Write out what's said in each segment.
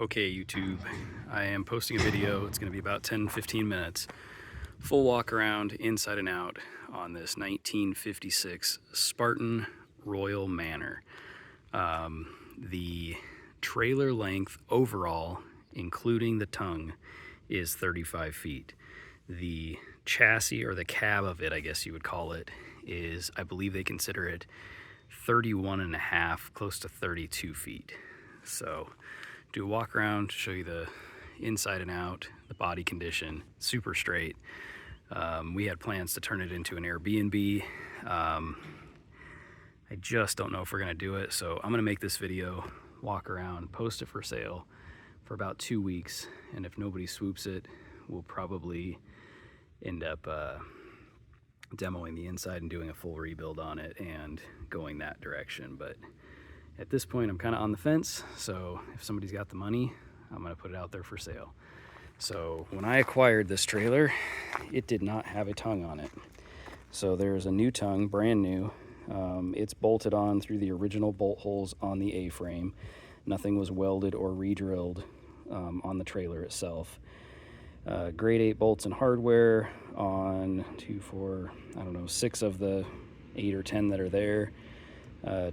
Okay, YouTube, I am posting a video. It's going to be about 10-15 minutes. Full walk around, inside and out, on this 1956 Spartan Royal Manor. The trailer length overall, including the tongue, is 35 feet. The chassis, or the cab of it, I guess you would call it, is, I believe they consider it 31 and a half, close to 32 feet. So do a walk around, show you the inside and out, the body condition, super straight. We had plans to turn it into an Airbnb. I just don't know if we're gonna do it, so I'm gonna make this video, walk around, post it for sale for about 2 weeks, and if nobody swoops it, we'll probably end up demoing the inside and doing a full rebuild on it and going that direction. But at this point, I'm kind of on the fence, so if somebody's got the money, I'm gonna put it out there for sale. So when I acquired this trailer, it did not have a tongue on it. So there's a new tongue, brand new. It's bolted on through the original bolt holes on the A-frame. Nothing was welded or re-drilled on the trailer itself. Grade 8 bolts and hardware on 6 of the 8 or 10 that are there.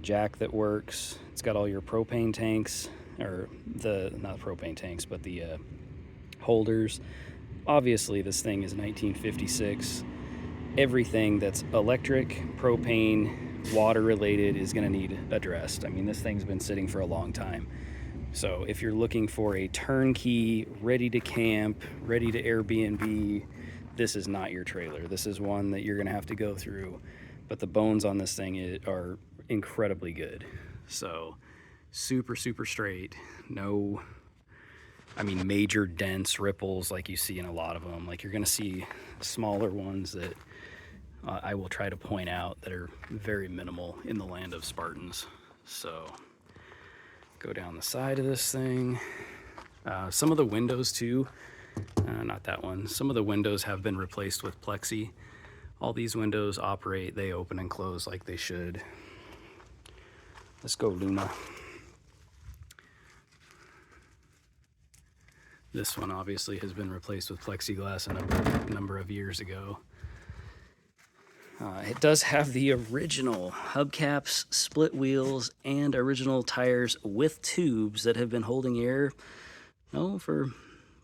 Jack that works. It's got all your propane tanks, or not propane tanks, but the holders. Obviously this thing is 1956. Everything that's electric, propane, water related is going to need addressed. I mean, this thing's been sitting for a long time. So if you're looking for a turnkey, ready to camp, ready to Airbnb, this is not your trailer. This is one that you're going to have to go through. But the bones on this thing are incredibly good. So super, super straight. No, I mean, major dents, ripples like you see in a lot of them. Like, you're going to see smaller ones that I will try to point out that are very minimal in the land of Spartans. So go down the side of this thing. Some of the windows too, not that one. Some of the windows have been replaced with plexi. All these windows operate, they open and close like they should. Let's go, Luna. This one obviously has been replaced with plexiglass a number of years ago. It does have the original hubcaps, split wheels, and original tires with tubes that have been holding air for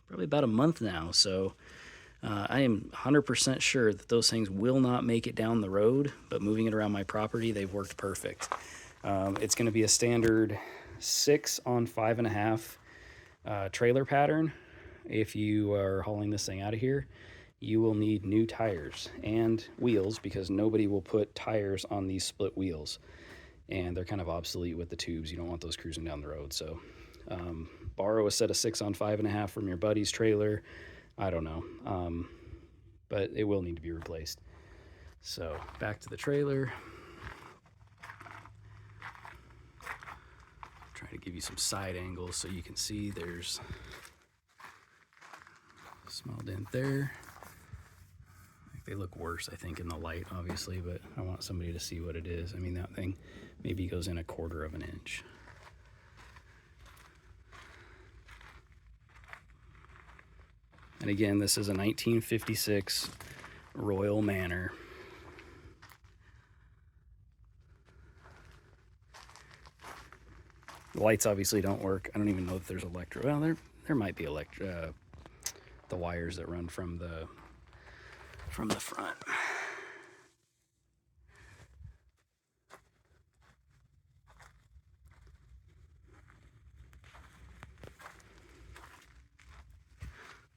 probably about a month now. So I am 100% sure that those things will not make it down the road, but moving it around my property, they've worked perfect. It's going to be a standard 6 on 5.5 trailer pattern. If you are hauling this thing out of here, you will need new tires and wheels, because nobody will put tires on these split wheels, and they're kind of obsolete with the tubes. You don't want those cruising down the road. So borrow a set of 6 on 5.5 from your buddy's trailer. I don't know, but it will need to be replaced. So back to the trailer. Try to give you some side angles so you can see there's a small dent there. They look worse, I think, in the light, obviously, but I want somebody to see what it is. I mean, that thing maybe goes in 1/4 of an inch. And again, this is a 1956 Royal Manor. The lights obviously don't work. I don't even know if there's electric. Well, there might be the wires that run from the front.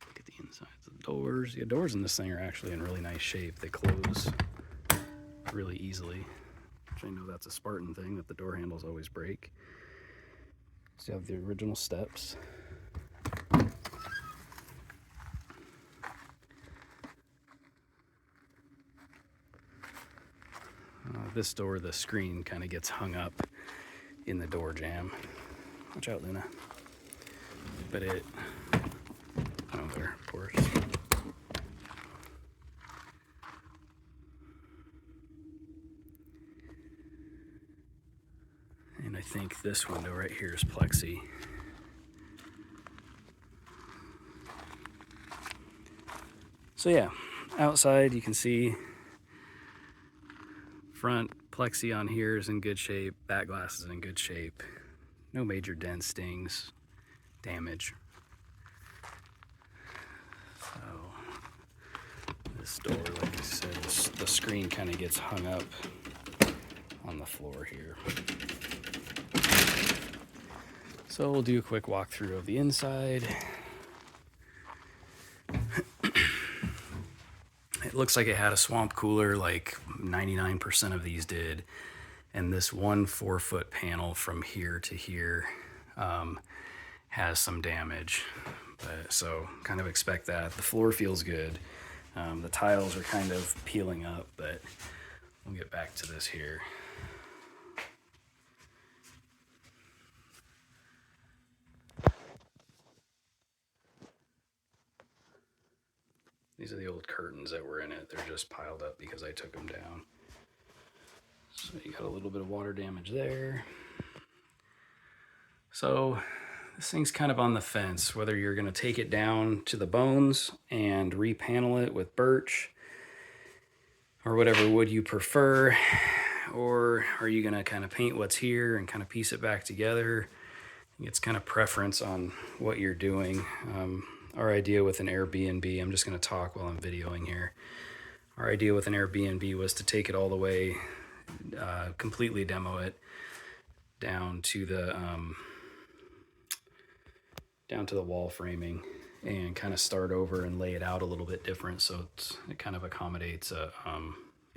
Look at the insides of the doors. The doors in this thing are actually in really nice shape. They close really easily, which I know that's a Spartan thing, that the door handles always break. So you have the original steps. This door, the screen kind of gets hung up in the door jamb. Watch out, Luna. But there, of course. And I think this window right here is plexi. So yeah, outside you can see front plexi on here is in good shape, back glass is in good shape, no major dents, stings, damage. So this door, like I said, the screen kind of gets hung up on the floor here. So we'll do a quick walkthrough of the inside. It looks like it had a swamp cooler, like 99% of these did. And this one 4-foot panel from here to here has some damage. So kind of expect that. The floor feels good. The tiles are kind of peeling up, but we'll get back to this here. These are the old curtains that were in it. They're just piled up because I took them down. So you got a little bit of water damage there. So this thing's kind of on the fence, whether you're gonna take it down to the bones and repanel it with birch or whatever wood you prefer, or are you gonna kind of paint what's here and kind of piece it back together? It's kind of preference on what you're doing. Our idea with an Airbnb, I'm just gonna talk while I'm videoing here. Our idea with an Airbnb was to take it all the way, completely demo it down to the wall framing and kind of start over and lay it out a little bit different, so it kind of accommodates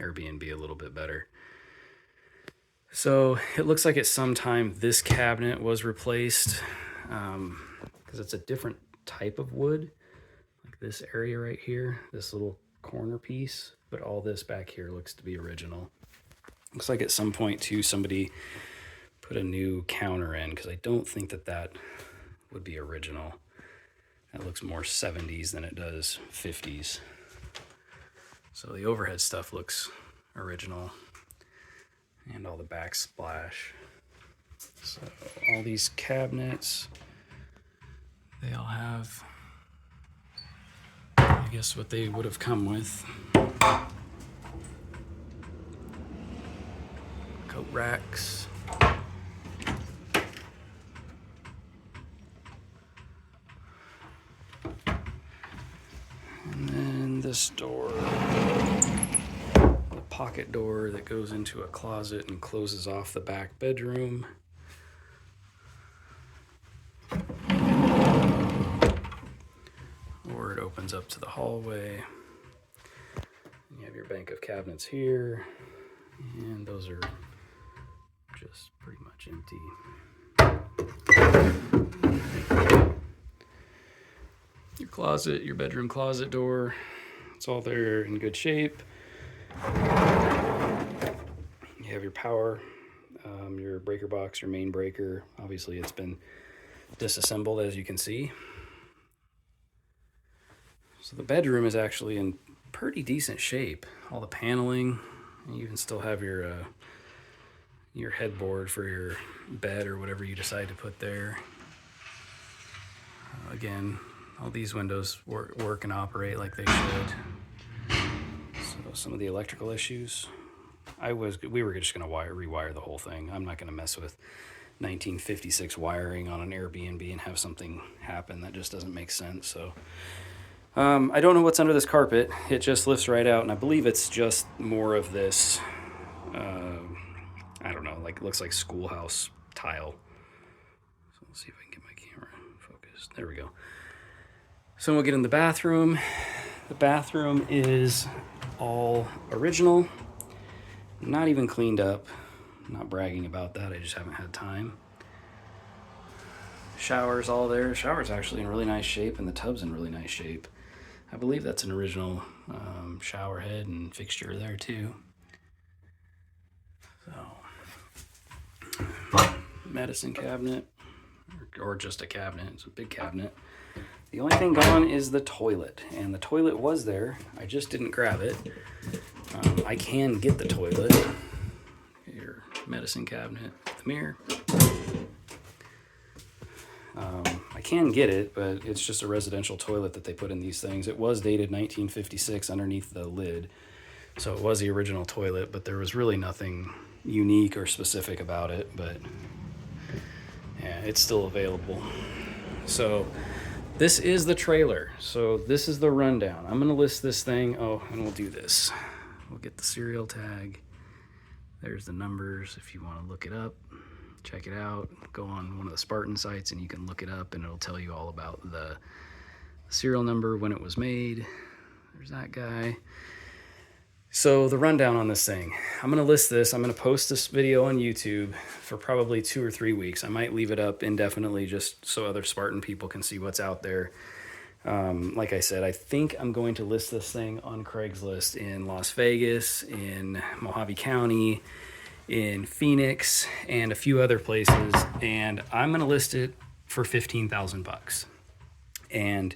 Airbnb a little bit better. So it looks like at some time this cabinet was replaced because it's a different type of wood, like this area right here, this little corner piece, but all this back here looks to be original. Looks like at some point too somebody put a new counter in, because I don't think that would be original. That looks more 70s than it does 50s. So the overhead stuff looks original, and all the backsplash. So all these cabinets, they all have, I guess, what they would have come with. Coat racks. And then this door, the pocket door that goes into a closet and closes off the back bedroom. Or it opens up to the hallway. You have your bank of cabinets here, and those are just pretty much empty. Your closet, your bedroom closet door, it's all there in good shape. You have your power, your breaker box, your main breaker. Obviously it's been disassembled, as you can see. So the bedroom is actually in pretty decent shape. All the paneling, you even still have your headboard for your bed or whatever you decide to put there. Again, all these windows work and operate like they should. So some of the electrical issues, we were just gonna rewire the whole thing. I'm not gonna mess with 1956 wiring on an Airbnb and have something happen. That just doesn't make sense. So I don't know what's under this carpet. It just lifts right out, and I believe it's just more of this, I don't know, like it looks like schoolhouse tile. So let's see if I can get my camera focused. There we go. So we'll get in the bathroom. The bathroom is all original, not even cleaned up. I'm not bragging about that, I just haven't had time. Shower's all there. Shower's actually in really nice shape, and the tub's in really nice shape. I believe that's an original shower head and fixture there too. So, medicine cabinet, or just a cabinet. It's a big cabinet. The only thing gone is the toilet, and the toilet was there. I just didn't grab it. I can get the toilet. Your medicine cabinet, the mirror. I can get it, but it's just a residential toilet that they put in these things. It was dated 1956 underneath the lid, so it was the original toilet, but there was really nothing unique or specific about it. But yeah, it's still available. So this is the trailer. So this is the rundown. I'm gonna list this thing. Oh, and we'll do this. We'll get the serial tag. There's the numbers if you want to look it up. Check it out. Go on one of the Spartan sites and you can look it up, and it'll tell you all about the serial number, when it was made. There's that guy. So the rundown on this thing, I'm going to list this. I'm going to post this video on YouTube for probably 2 or 3 weeks. I might leave it up indefinitely just so other Spartan people can see what's out there. Like I said, I think I'm going to list this thing on Craigslist in Las Vegas, in Mojave County, in Phoenix, and a few other places. And I'm going to list it for 15,000 bucks. And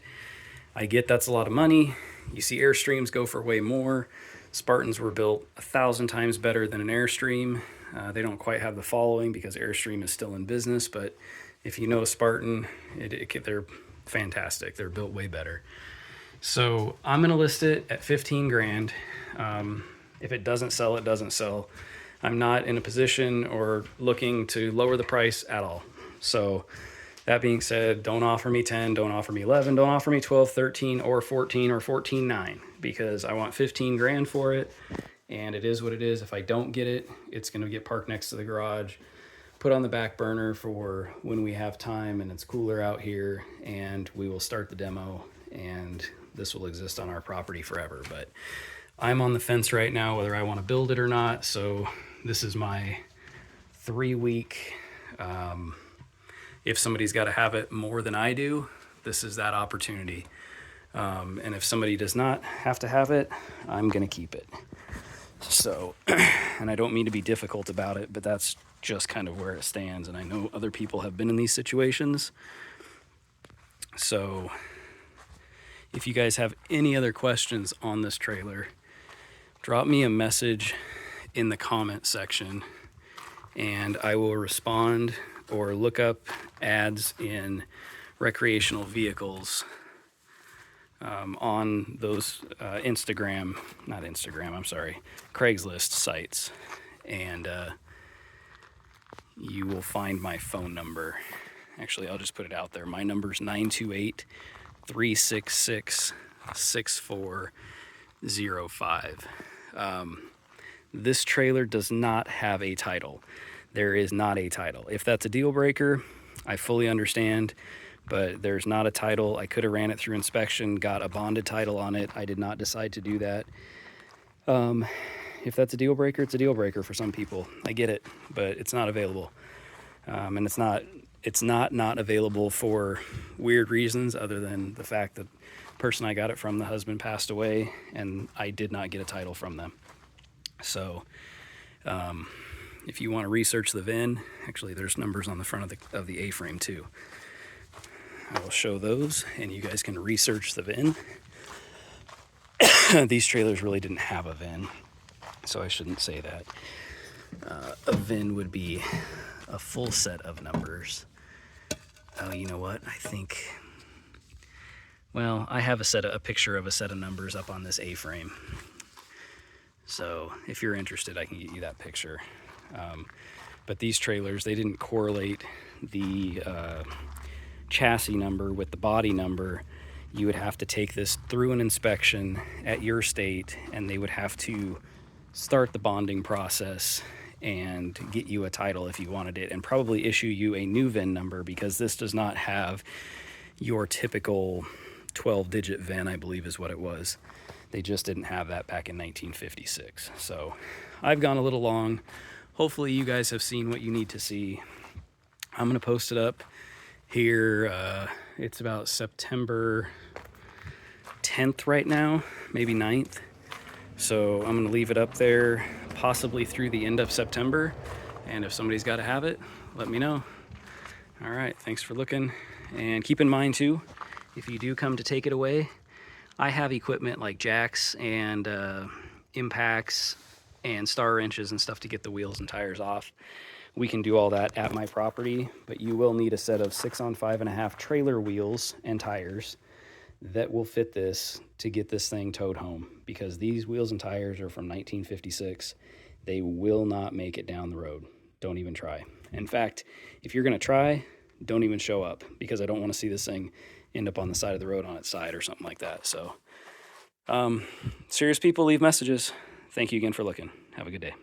I get that's a lot of money. You see Airstreams go for way more. Spartans were built 1,000 times better than an Airstream. They don't quite have the following because Airstream is still in business, but if you know a Spartan, they're fantastic. They're built way better. So I'm going to list it at 15 grand. If it doesn't sell, it doesn't sell. I'm not in a position or looking to lower the price at all. So that being said, don't offer me 10, don't offer me 11, don't offer me 12, 13, or 14, or 14.9, because I want 15 grand for it, and it is what it is. If I don't get it, it's going to get parked next to the garage, put on the back burner for when we have time and it's cooler out here, and we will start the demo, and this will exist on our property forever. But I'm on the fence right now whether I want to build it or not, so this is my 3-week... if somebody's got to have it more than I do, this is that opportunity. And if somebody does not have to have it, I'm going to keep it. So, and I don't mean to be difficult about it, but that's just kind of where it stands. And I know other people have been in these situations. So if you guys have any other questions on this trailer, drop me a message in the comment section and I will respond, or look up ads in recreational vehicles on those Craigslist sites. And you will find my phone number. Actually, I'll just put it out there. My number's 928-366-6405. This trailer does not have a title. There is not a title. If that's a deal breaker, I fully understand, but there's not a title. I could have ran it through inspection, got a bonded title on it. I did not decide to do that. If that's a deal breaker, it's a deal breaker for some people. I get it, but it's not available. And it's not available for weird reasons other than the fact that the person I got it from, the husband, passed away, and I did not get a title from them. So, if you want to research the VIN, actually there's numbers on the front of the A-frame too. I will show those and you guys can research the VIN. These trailers really didn't have a VIN, so I shouldn't say that. A VIN would be a full set of numbers. Oh, you know what? I think, well, I have a picture of a set of numbers up on this A-frame. So if you're interested, I can get you that picture. But these trailers, they didn't correlate the chassis number with the body number. You would have to take this through an inspection at your state, and they would have to start the bonding process and get you a title if you wanted it, and probably issue you a new VIN number, because this does not have your typical 12-digit VIN, I believe is what it was. They just didn't have that back in 1956. So I've gone a little long. Hopefully you guys have seen what you need to see. I'm going to post it up here. It's about September 10th right now, maybe 9th. So I'm going to leave it up there possibly through the end of September. And if somebody's got to have it, let me know. All right, thanks for looking. And keep in mind too, if you do come to take it away, I have equipment like jacks and impacts and star wrenches and stuff to get the wheels and tires off. we can do all that at my property, but you will need a set of 6 on 5.5 trailer wheels and tires that will fit this to get this thing towed home, because these wheels and tires are from 1956. They will not make it down the road. Don't even try. In fact, if you're gonna try, don't even show up, because I don't want to see this thing end up on the side of the road on its side or something like that. So serious people, leave messages. Thank you again for looking. Have a good day.